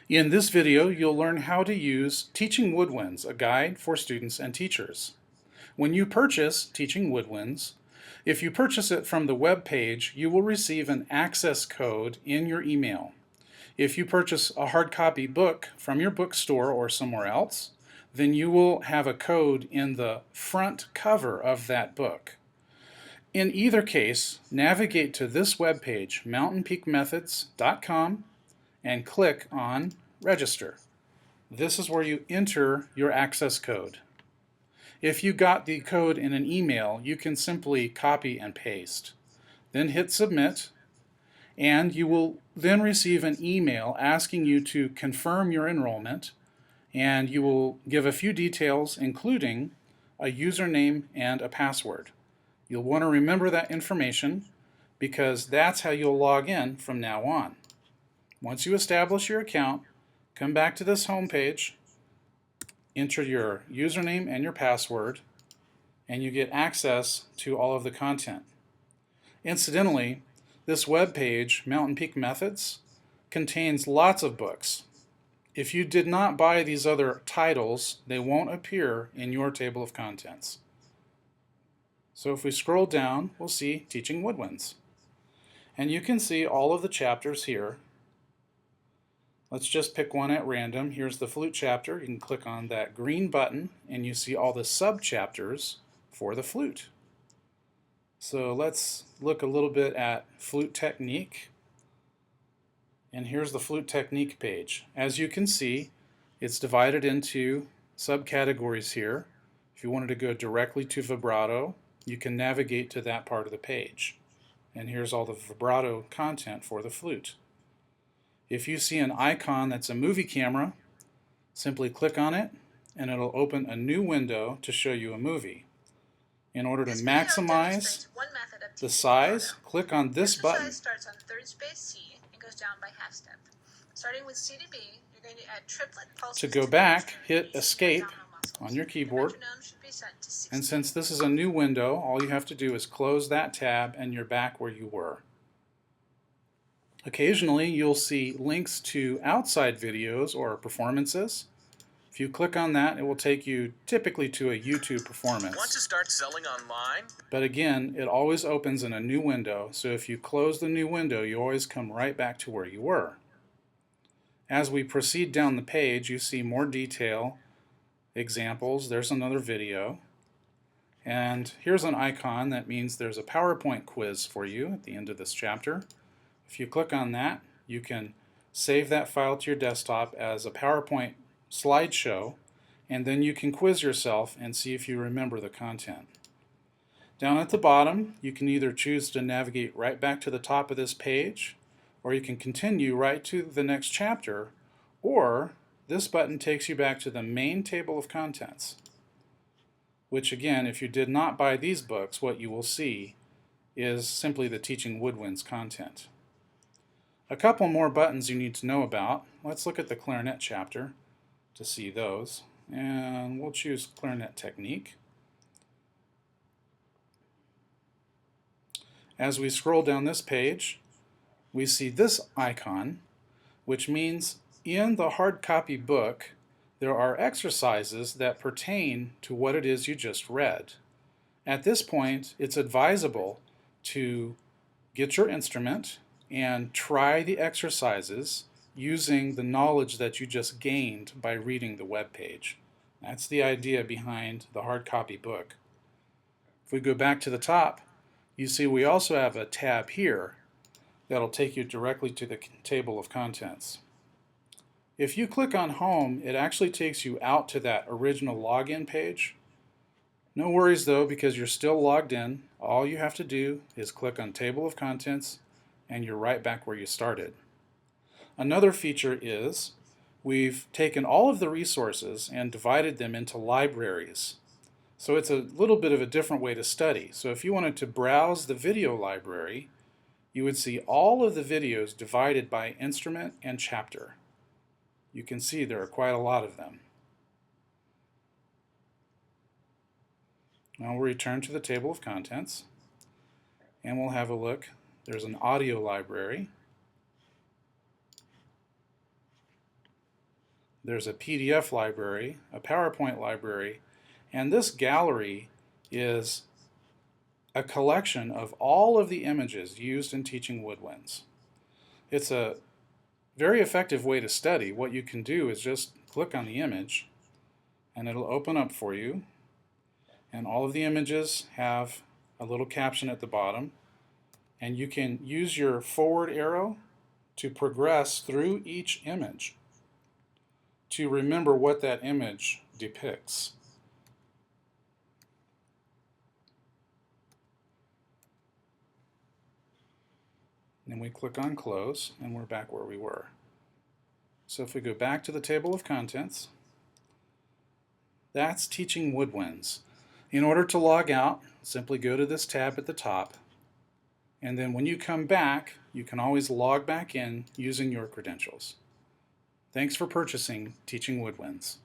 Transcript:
In this video, you'll learn how to use Teaching Woodwinds, a guide for students and teachers. When you purchase Teaching Woodwinds, if you purchase it from the web page, you will receive an access code in your email. If you purchase a hard copy book from your bookstore or somewhere else, then you will have a code in the front cover of that book. In either case, navigate to this web page, mountainpeakmethods.com, and click on Register. This is where you enter your access code. If you got the code in an email, you can simply copy and paste. Then hit Submit, and you will then receive an email asking you to confirm your enrollment, and you will give a few details, including a username and a password. You'll want to remember that information because that's how you'll log in from now on. Once you establish your account, come back to this home page, enter your username and your password, and you get access to all of the content. Incidentally, this web page, Mountain Peak Methods, contains lots of books. If you did not buy these other titles, they won't appear in your table of contents. So if we scroll down, we'll see Teaching Woodwinds. And you can see all of the chapters here. Let's just pick one at random. Here's the flute chapter. You can click on that green button and you see all the sub-chapters for the flute. So let's look a little bit at Flute Technique. And here's the Flute Technique page. As you can see, it's divided into subcategories here. If you wanted to go directly to vibrato, you can navigate to that part of the page. And here's all the vibrato content for the flute. If you see an icon that's a movie camera, simply click on it and it'll open a new window to show you a movie. In order to maximize the size, click on this button. Exercise starts on third space C and goes down by half step. Starting with C to B, you're going to add triplet pulses. To go back, hit Escape on your keyboard. And since this is a new window, all you have to do is close that tab and you're back where you were. Occasionally, you'll see links to outside videos or performances. If you click on that, it will take you typically to a YouTube performance. Want to start selling online? But again, it always opens in a new window, so if you close the new window, you always come right back to where you were. As we proceed down the page, you see more detail, examples. There's another video. And here's an icon that means there's a PowerPoint quiz for you at the end of this chapter. If you click on that, you can save that file to your desktop as a PowerPoint slideshow, and then you can quiz yourself and see if you remember the content. Down at the bottom, you can either choose to navigate right back to the top of this page, or you can continue right to the next chapter, or this button takes you back to the main table of contents, which again, if you did not buy these books, what you will see is simply the Teaching Woodwinds content. A couple more buttons you need to know about. Let's look at the clarinet chapter to see those. And we'll choose Clarinet Technique. As we scroll down this page, we see this icon, which means in the hard copy book, there are exercises that pertain to what it is you just read. At this point, it's advisable to get your instrument and try the exercises using the knowledge that you just gained by reading the web page. That's the idea behind the hard copy book. If we go back to the top, you see we also have a tab here that'll take you directly to the table of contents. If you click on Home, it actually takes you out to that original login page. No worries though, because you're still logged in. All you have to do is click on Table of Contents and you're right back where you started. Another feature is we've taken all of the resources and divided them into libraries. So it's a little bit of a different way to study. So if you wanted to browse the video library, you would see all of the videos divided by instrument and chapter. You can see there are quite a lot of them. Now we'll return to the table of contents and we'll have a look. There's an audio library. There's a PDF library, a PowerPoint library, and this gallery is a collection of all of the images used in teaching woodwinds. It's a very effective way to study. What you can do is just click on the image and it'll open up for you, and all of the images have a little caption at the bottom, and you can use your forward arrow to progress through each image to remember what that image depicts. Then we click on close and we're back where we were. So if we go back to the table of contents, that's Teaching Woodwinds. In order to log out, simply go to this tab at the top, and then when you come back, you can always log back in using your credentials. Thanks for purchasing Teaching Woodwinds.